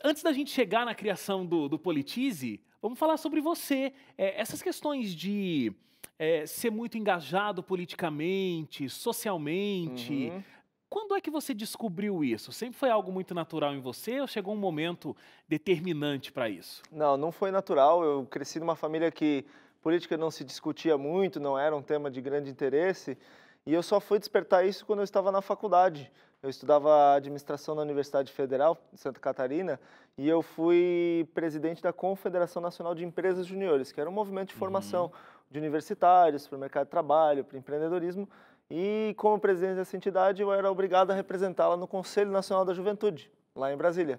Antes da gente chegar na criação do Politize, vamos falar sobre você. Essas questões de ser muito engajado politicamente, socialmente, Uhum. quando é que você descobriu isso? Sempre foi algo muito natural em você ou chegou um momento determinante para isso? Não, não foi natural. Eu cresci numa família que política não se discutia muito, não era um tema de grande interesse, e eu só fui despertar isso quando eu estava na faculdade. Eu estudava administração na Universidade Federal de Santa Catarina e eu fui presidente da Confederação Nacional de Empresas Juniores, que era um movimento de formação Uhum. de universitários para o mercado de trabalho, para o empreendedorismo. E como presidente dessa entidade, eu era obrigado a representá-la no Conselho Nacional da Juventude, lá em Brasília.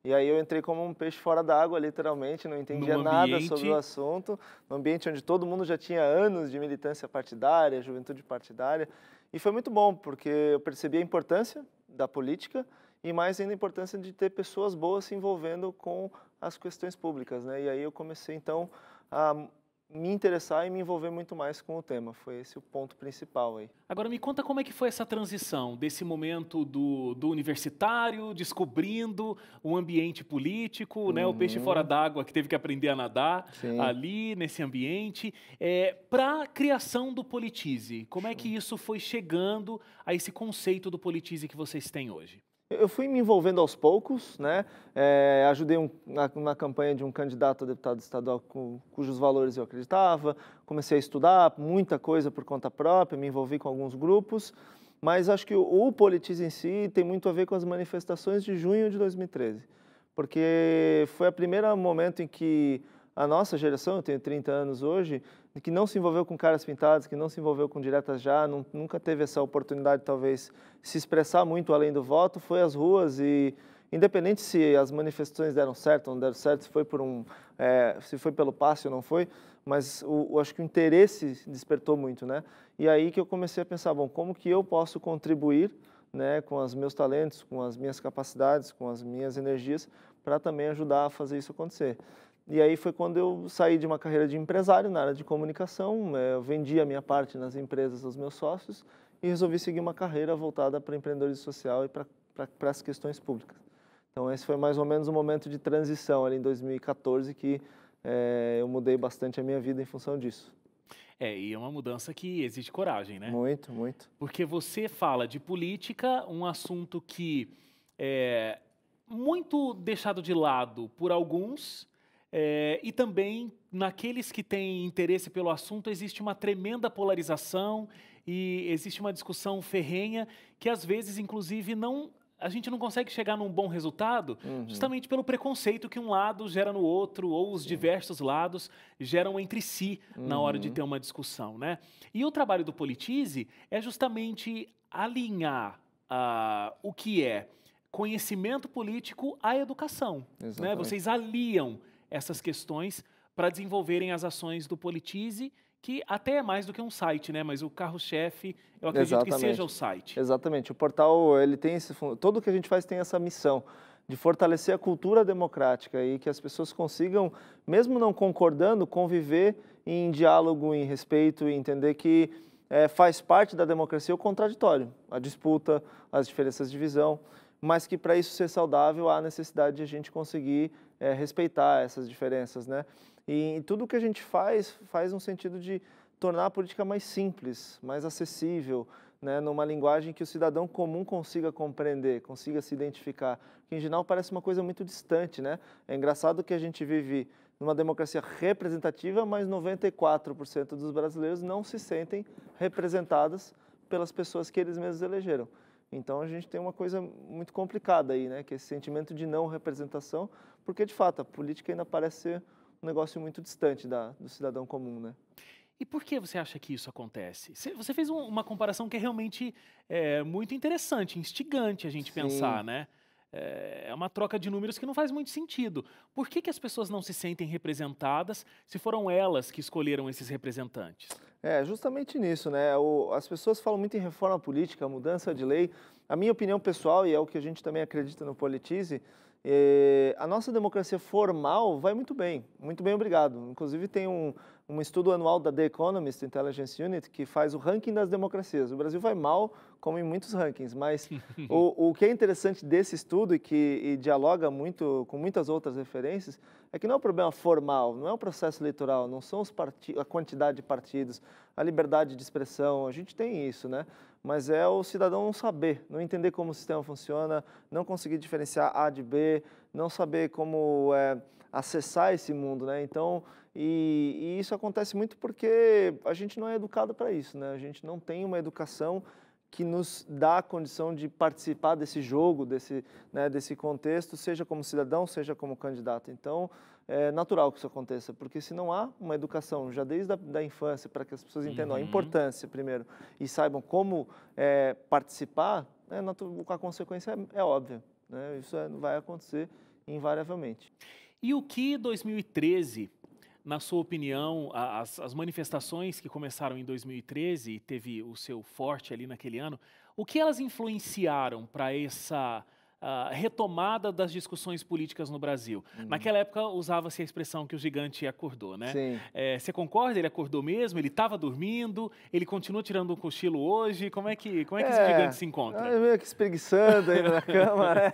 E aí eu entrei como um peixe fora d'água, literalmente, não entendia Num nada sobre o ambiente. assunto, num ambiente onde todo mundo já tinha anos de militância partidária, juventude partidária, e foi muito bom, porque eu percebi a importância da política e mais ainda a importância de ter pessoas boas se envolvendo com as questões públicas, né? E aí eu comecei então a me interessar e me envolver muito mais com o tema. Foi esse o ponto principal aí. Agora me conta como é que foi essa transição desse momento do universitário, descobrindo um ambiente político, né, o peixe fora Uhum, d'água que teve que aprender a nadar sim. ali nesse ambiente, para a criação do Politize. Como é que isso foi chegando a esse conceito do Politize que vocês têm hoje? Eu fui me envolvendo aos poucos, né? Ajudei na campanha de um candidato a deputado estadual cujos valores eu acreditava. Comecei a estudar muita coisa por conta própria, me envolvi com alguns grupos, mas acho que o Politize em si tem muito a ver com as manifestações de junho de 2013, porque foi o primeiro momento em que a nossa geração, eu tenho 30 anos hoje, que não se envolveu com caras pintadas, que não se envolveu com diretas já, nunca teve essa oportunidade, talvez, se expressar muito além do voto, foi às ruas e, independente se as manifestações deram certo ou não deram certo, se foi pelo passe ou não foi, mas acho que o interesse despertou muito, né? E aí que eu comecei a pensar, bom, como que eu posso contribuir, né, com os meus talentos, com as minhas capacidades, com as minhas energias, para também ajudar a fazer isso acontecer. E aí foi quando eu saí de uma carreira de empresário na área de comunicação, eu vendi a minha parte nas empresas aos meus sócios e resolvi seguir uma carreira voltada para empreendedorismo social e para as questões públicas. Então esse foi mais ou menos um momento de transição ali em 2014 que eu mudei bastante a minha vida em função disso. E é uma mudança que exige coragem, né? Muito, muito. Porque você fala de política, um assunto que é muito deixado de lado por alguns, e também naqueles que têm interesse pelo assunto existe uma tremenda polarização e existe uma discussão ferrenha que às vezes, inclusive, a gente não consegue chegar num bom resultado Uhum, justamente pelo preconceito que um lado gera no outro ou os sim. diversos lados geram entre si na hora de Uhum, ter uma discussão, né? E o trabalho do Politize é justamente alinhar o que é conhecimento político à educação, né? Vocês exatamente. aliam essas questões para desenvolverem as ações do Politize, que até é mais do que um site, né? Mas o carro-chefe, eu acredito que seja o Exatamente, site. exatamente. O portal, ele tem tudo o que a gente faz tem essa missão de fortalecer a cultura democrática e que as pessoas consigam, mesmo não concordando, conviver em diálogo, em respeito e entender que faz parte da democracia o contraditório, a disputa, as diferenças de visão, mas que para isso ser saudável há necessidade de a gente conseguir respeitar essas diferenças, né? E tudo que a gente faz no sentido de tornar a política mais simples, mais acessível, né, numa linguagem que o cidadão comum consiga compreender, consiga se identificar, que em geral parece uma coisa muito distante, né? É engraçado que a gente vive numa democracia representativa, mas 94% dos brasileiros não se sentem representadas pelas pessoas que eles mesmos elegeram. Então a gente tem uma coisa muito complicada aí, né, que é esse sentimento de não representação, porque de fato a política ainda parece ser um negócio muito distante do cidadão comum, né? E por que você acha que isso acontece? Você fez uma comparação que é realmente muito interessante, instigante a gente Sim. pensar, né? É uma troca de números que não faz muito sentido. Por que as pessoas não se sentem representadas se foram elas que escolheram esses representantes? É, justamente nisso, né? As pessoas falam muito em reforma política, mudança de lei. A minha opinião pessoal, e é o que a gente também acredita no Politize, a nossa democracia formal vai muito bem, obrigado. Inclusive tem um estudo anual da The Economist Intelligence Unit que faz o ranking das democracias. O Brasil vai mal, como em muitos rankings, mas o que é interessante desse estudo e dialoga muito com muitas outras referências é que não é um problema formal, não é um processo eleitoral, não são a quantidade de partidos, a liberdade de expressão, a gente tem isso, né? Mas é o cidadão não saber, não entender como o sistema funciona, não conseguir diferenciar A de B, não saber como acessar esse mundo, né? Então, e isso acontece muito porque a gente não é educado para isso, né? A gente não tem uma educação que nos dá a condição de participar desse jogo, desse contexto, seja como cidadão, seja como candidato. Então, é natural que isso aconteça, porque se não há uma educação já desde a infância para que as pessoas entendam a importância, primeiro, e saibam como participar, a consequência é óbvia, né? Isso vai acontecer invariavelmente. E o que 2013, na sua opinião, as manifestações que começaram em 2013 e teve o seu forte ali naquele ano, o que elas influenciaram para essa retomada das discussões políticas no Brasil? Naquela época usava-se a expressão que o gigante acordou, né? Sim. Você concorda? Ele acordou mesmo? Ele estava dormindo? Ele continua tirando um cochilo hoje? Como é que esse gigante se encontra? Meio que espreguiçando ainda na cama, né?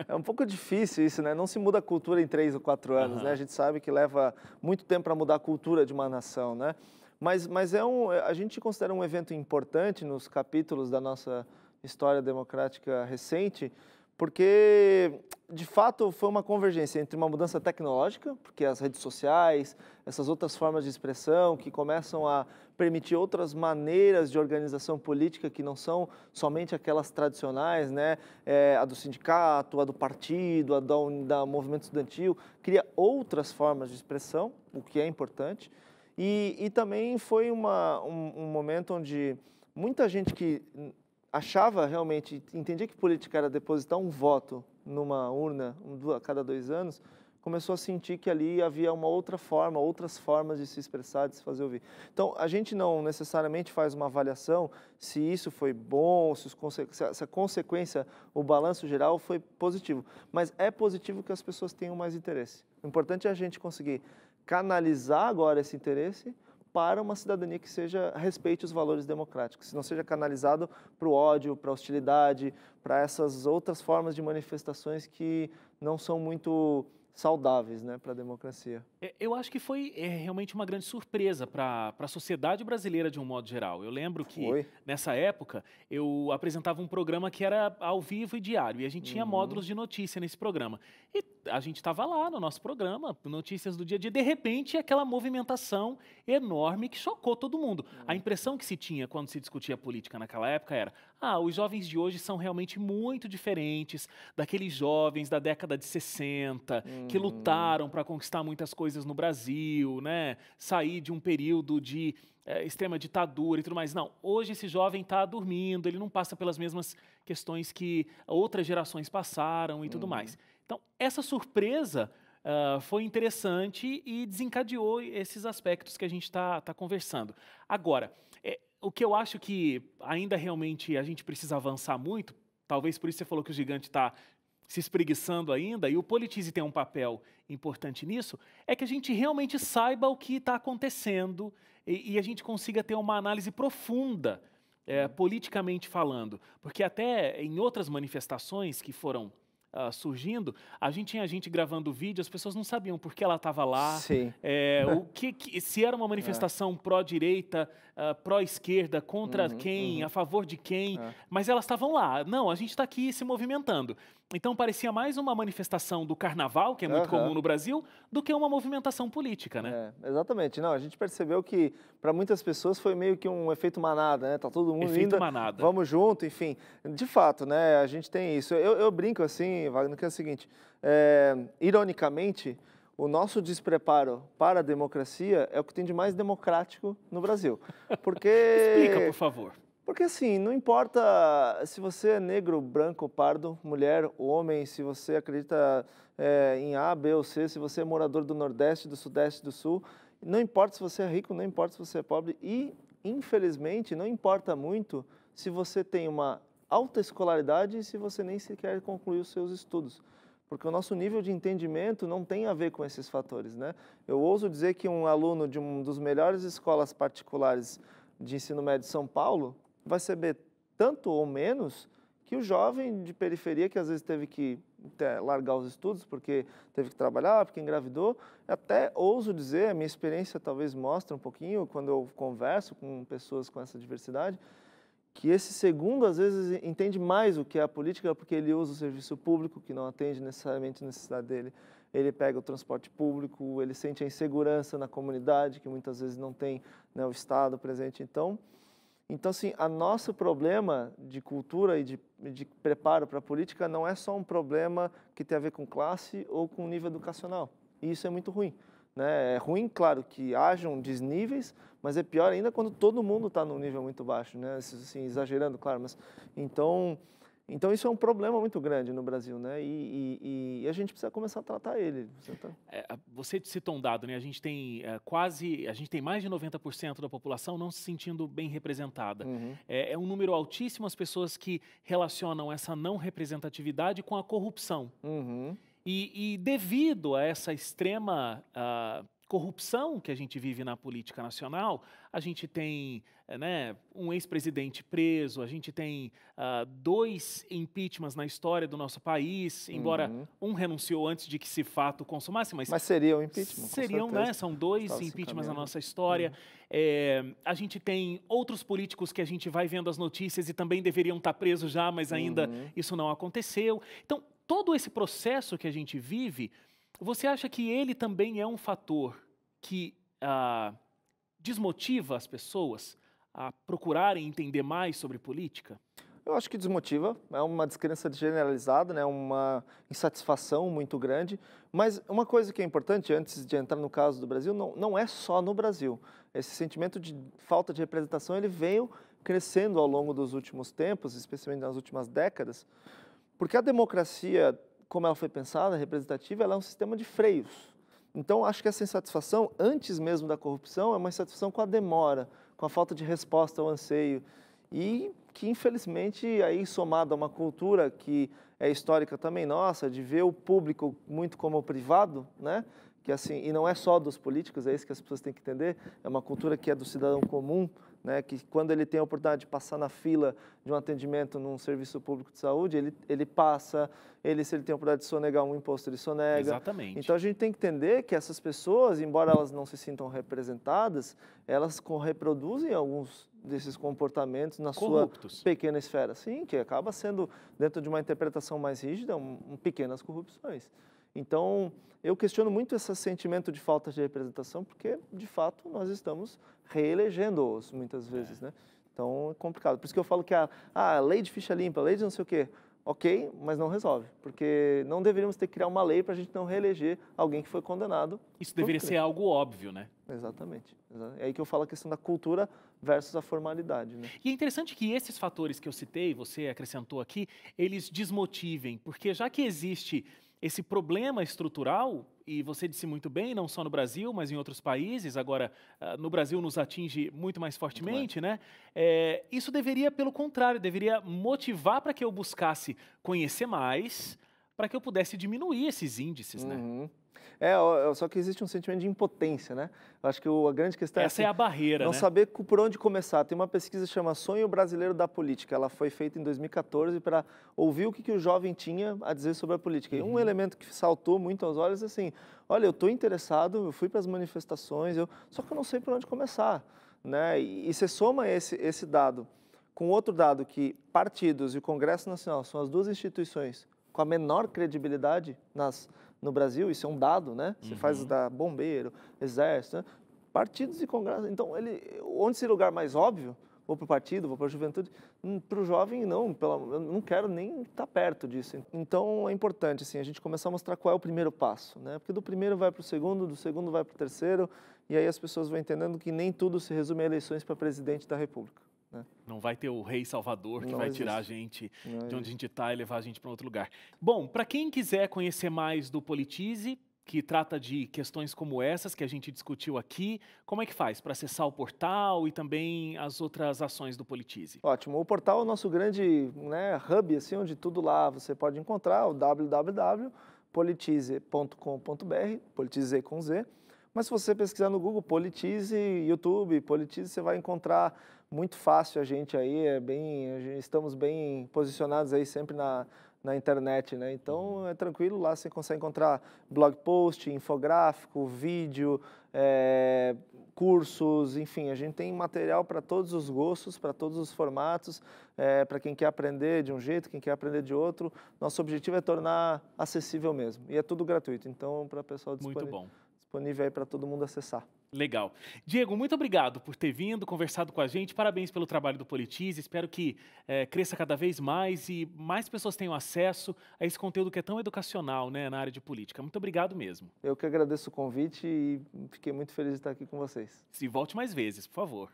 É um pouco difícil isso, né? Não se muda a cultura em 3 ou 4 anos, né? A gente sabe que leva muito tempo para mudar a cultura de uma nação, né? Mas a gente considera um evento importante nos capítulos da nossa história democrática recente, porque, de fato, foi uma convergência entre uma mudança tecnológica, porque as redes sociais, essas outras formas de expressão que começam a permitir outras maneiras de organização política que não são somente aquelas tradicionais, né? A do sindicato, a do partido, a da movimento estudantil, cria outras formas de expressão, o que é importante. E também foi um momento onde muita gente que achava realmente, entendia que política era depositar um voto numa urna a cada 2 anos, começou a sentir que ali havia uma outra forma, outras formas de se expressar, de se fazer ouvir. Então, a gente não necessariamente faz uma avaliação se isso foi bom, se a consequência, o balanço geral foi positivo, mas é positivo que as pessoas tenham mais interesse. O importante é a gente conseguir canalizar agora esse interesse para uma cidadania que respeite os valores democráticos, se não seja canalizado para o ódio, para a hostilidade, para essas outras formas de manifestações que não são muito saudáveis, né, para a democracia. Eu acho que foi realmente uma grande surpresa para a sociedade brasileira de um modo geral. Eu lembro que nessa época eu apresentava um programa que era ao vivo e diário, e a gente tinha módulos de notícia nesse programa. E a gente estava lá no nosso programa, notícias do dia a dia, de repente aquela movimentação enorme que chocou todo mundo. A impressão que se tinha quando se discutia política naquela época era: os jovens de hoje são realmente muito diferentes daqueles jovens da década de 60, que lutaram para conquistar muitas coisas no Brasil, né? Sair de um período de extrema ditadura e tudo mais. Não, hoje esse jovem está dormindo, ele não passa pelas mesmas questões que outras gerações passaram e tudo mais. Então, essa surpresa foi interessante e desencadeou esses aspectos que a gente está conversando. Agora, o que eu acho que ainda realmente a gente precisa avançar muito, talvez por isso você falou que o gigante está se espreguiçando ainda, e o Politize tem um papel importante nisso, é que a gente realmente saiba o que está acontecendo e a gente consiga ter uma análise profunda, politicamente falando. Porque até em outras manifestações que foram surgindo, a gente tinha gente gravando vídeo, as pessoas não sabiam por que ela estava lá, Sim. Se era uma manifestação pró-direita, pró-esquerda, contra quem, a favor de quem, mas elas estavam lá. Não, a gente está aqui se movimentando. Então parecia mais uma manifestação do carnaval, que é muito comum no Brasil, do que uma movimentação política, né? Exatamente. Não, a gente percebeu que para muitas pessoas foi meio que um efeito manada, né? Tá todo mundo Efeito manada. Vamos junto, enfim. De fato, né? A gente tem isso. Eu brinco assim, Wagner, que é o seguinte, ironicamente, o nosso despreparo para a democracia é o que tem de mais democrático no Brasil. Porque... Explica, por favor. Porque assim, não importa se você é negro, branco, pardo, mulher, homem, se você acredita em A, B ou C, se você é morador do Nordeste, do Sudeste, do Sul, não importa se você é rico, não importa se você é pobre e, infelizmente, não importa muito se você tem uma alta escolaridade e se você nem sequer concluiu os seus estudos. porque o nosso nível de entendimento não tem a ver com esses fatores, né? Eu ouso dizer que um aluno de uma das melhores escolas particulares de ensino médio de São Paulo vai saber tanto ou menos que o jovem de periferia que às vezes teve que largar os estudos porque teve que trabalhar, porque engravidou. Até ouso dizer, a minha experiência talvez mostra um pouquinho, quando eu converso com pessoas com essa diversidade, que esse segundo, às vezes, entende mais o que é a política, porque ele usa o serviço público, que não atende necessariamente a necessidade dele. Ele pega o transporte público, ele sente a insegurança na comunidade, que muitas vezes não tem, né, o Estado presente. Então, assim, o nosso problema de cultura e de preparo para a política não é só um problema que tem a ver com classe ou com nível educacional. E isso é muito ruim, né? É ruim, claro, que hajam desníveis, mas é pior ainda quando todo mundo está num nível muito baixo, né? Assim, exagerando, claro, mas então isso é um problema muito grande no Brasil, né? E a gente precisa começar a tratar ele. Você citou um dado, né? A gente tem mais de 90% da população não se sentindo bem representada. Uhum. É um número altíssimo as pessoas que relacionam essa não representatividade com a corrupção. Uhum. E devido a essa extrema corrupção que a gente vive na política nacional, a gente tem, né, um ex-presidente preso, a gente tem 2 impeachments na história do nosso país, embora um renunciou antes de que esse fato consumasse, mas seria um impeachment, seriam, né? São 2 impeachments na nossa história. A gente tem outros políticos que a gente vai vendo as notícias e também deveriam estar presos já, mas ainda isso não aconteceu. Então, todo esse processo que a gente vive, você acha que ele também é um fator que desmotiva as pessoas a procurarem entender mais sobre política? Eu acho que desmotiva, é uma descrença generalizada, né, uma insatisfação muito grande, mas uma coisa que é importante, antes de entrar no caso do Brasil, não é só no Brasil. Esse sentimento de falta de representação, ele veio crescendo ao longo dos últimos tempos, especialmente nas últimas décadas, porque a democracia, como ela foi pensada, representativa, ela é um sistema de freios. Então, acho que essa insatisfação, antes mesmo da corrupção, é uma insatisfação com a demora, com a falta de resposta ao anseio. E que, infelizmente, aí somado a uma cultura que é histórica também nossa, de ver o público muito como o privado, né? Que, assim, e não é só dos políticos, é isso que as pessoas têm que entender, é uma cultura que é do cidadão comum, né, que quando ele tem a oportunidade de passar na fila de um atendimento num serviço público de saúde, ele passa, se ele tem a oportunidade de sonegar um imposto, ele sonega. Exatamente. Então a gente tem que entender que essas pessoas, embora elas não se sintam representadas, elas reproduzem alguns desses comportamentos na Corruptos. sua pequena esfera. Sim, que acaba sendo, dentro de uma interpretação mais rígida, pequenas corrupções. Então, eu questiono muito esse sentimento de falta de representação, porque, de fato, nós estamos reelegendo-os muitas vezes, né? Então, é complicado. Por isso que eu falo que a lei de ficha limpa, a lei de não sei o quê, ok, mas não resolve, porque não deveríamos ter que criar uma lei para a gente não reeleger alguém que foi condenado. Isso deveria ser algo óbvio, né? Exatamente. É aí que eu falo a questão da cultura versus a formalidade, né? E é interessante que esses fatores que eu citei, você acrescentou aqui, eles desmotivem, porque já que existe esse problema estrutural, e você disse muito bem, não só no Brasil, mas em outros países, agora no Brasil nos atinge muito mais fortemente, né? Isso deveria, pelo contrário, deveria motivar para que eu buscasse conhecer mais, para que eu pudesse diminuir esses índices, né? Só que existe um sentimento de impotência, né? Eu acho que a grande questão Essa é a barreira, não né? saber por onde começar. Tem uma pesquisa que chama Sonho Brasileiro da Política. Ela foi feita em 2014 para ouvir o que o jovem tinha a dizer sobre a política. E um elemento que saltou muito aos olhos é assim, olha, eu estou interessado, eu fui para as manifestações, só que eu não sei por onde começar, né? E você soma esse dado com outro dado que partidos e o Congresso Nacional são as 2 instituições com a menor credibilidade no Brasil, isso é um dado, né? Você faz da bombeiro, exército, né? Partidos e congresso. Então, onde seria o lugar mais óbvio? Vou para o partido, vou para a juventude. Para o jovem, não. Eu não quero nem estar perto disso. Então, é importante assim, a gente começar a mostrar qual é o primeiro passo, né? Porque do primeiro vai para o segundo, do segundo vai para o terceiro, e aí as pessoas vão entendendo que nem tudo se resume a eleições para presidente da República. Né? Não vai ter o rei salvador que Não vai existe. tirar a gente de onde a gente está e levar a gente para outro lugar. Bom, para quem quiser conhecer mais do Politize, que trata de questões como essas que a gente discutiu aqui, como é que faz para acessar o portal e também as outras ações do Politize? Ótimo. O portal é o nosso grande, né, hub, assim, onde tudo lá você pode encontrar, o www politize.com.br, politize com Z. Mas se você pesquisar no Google, Politize, YouTube, Politize, você vai encontrar muito fácil a gente aí, estamos bem posicionados aí sempre na internet, né? Então é tranquilo, lá você consegue encontrar blog post, infográfico, vídeo, cursos, enfim, a gente tem material para todos os gostos, para todos os formatos, para quem quer aprender de um jeito, quem quer aprender de outro. Nosso objetivo é tornar acessível mesmo, e é tudo gratuito, então para o pessoal disponível aí para todo mundo acessar. Legal. Diego, muito obrigado por ter vindo, conversado com a gente. Parabéns pelo trabalho do Politize. Espero que cresça cada vez mais e mais pessoas tenham acesso a esse conteúdo que é tão educacional, né, na área de política. Muito obrigado mesmo. Eu que agradeço o convite e fiquei muito feliz de estar aqui com vocês. E volte mais vezes, por favor.